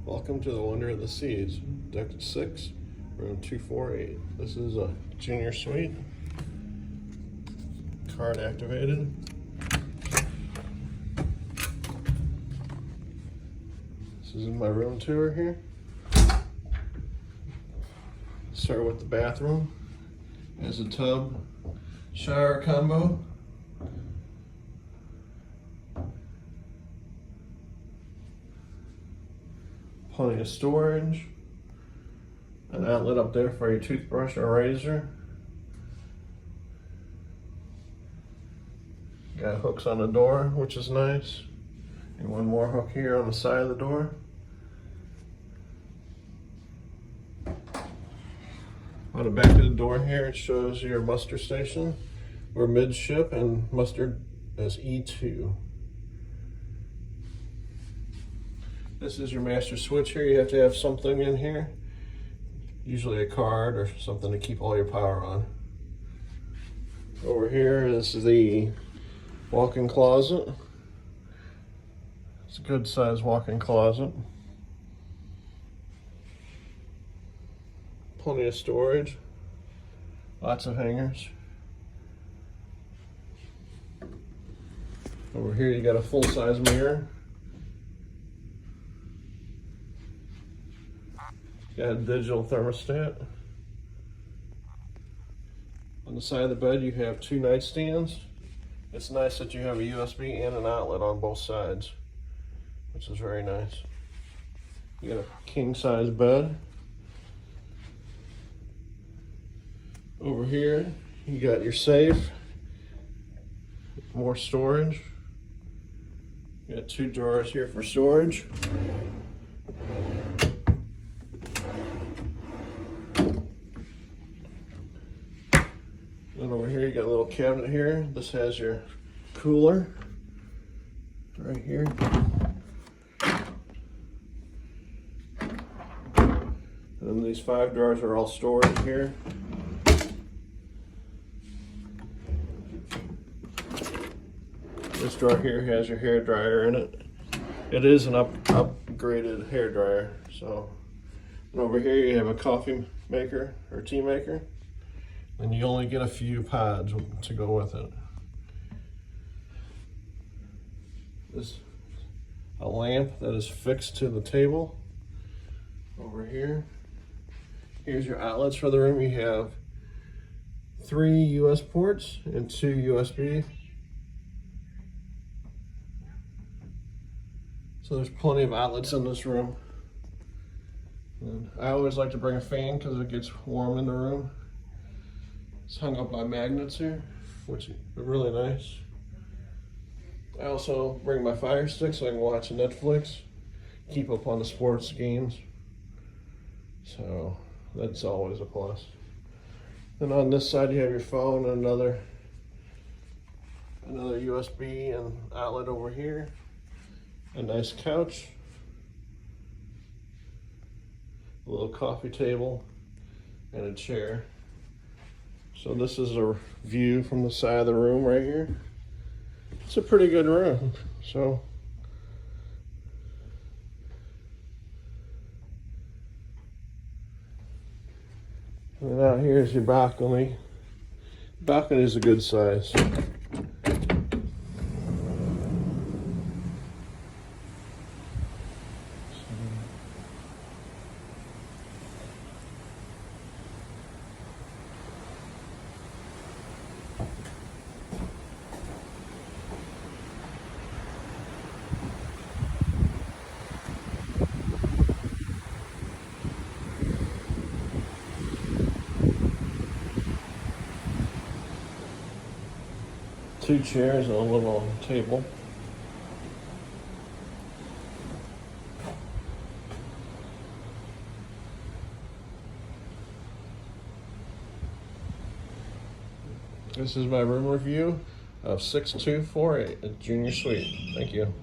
Welcome to the Wonder of the Seas, Deck 6, Room 248. This is a junior suite, card activated. This is my room tour here. Start with the bathroom. There's a tub, shower combo. Plenty of storage. An outlet up there for your toothbrush or razor. Got hooks on the door, which is nice. And one more hook here on the side of the door. On the back of the door here, it shows your muster station. We're midship and muster is E2. This is your master switch here. You have to have something in here. Usually a card or something to keep all your power on. Over here is the walk-in closet. It's a good sized walk-in closet. Plenty of storage. Lots of hangers. Over here you got a full-size mirror. Got a digital thermostat. On the side of the bed you have two nightstands. It's nice that you have a USB and an outlet on both sides, which is very nice. You got a king size bed. Over here you got your safe, more storage. You got two drawers here for storage. And over here you got a little cabinet here. This has your cooler right here. And then these 5 drawers are all storage here. This drawer here has your hair dryer in it. It is an upgraded hair dryer. So, and over here you have a coffee maker or tea maker. And you only get a few pods to go with it. This a lamp that is fixed to the table. Over here. Here's your outlets for the room. You have 3 US ports and 2 USB. So there's plenty of outlets in this room. And I always like to bring a fan because it gets warm in the room. It's hung up by magnets here, which is really nice. I also bring my Fire Stick so I can watch Netflix, keep up on the sports games. So that's always a plus. Then on this side you have your phone and another USB and outlet over here. A nice couch, a little coffee table, and a chair. So this is a view from the side of the room right here. It's a pretty good room. So and out here is your balcony. The balcony is a good size. Two chairs and a little table. This is my room review of 6248, a junior suite. Thank you.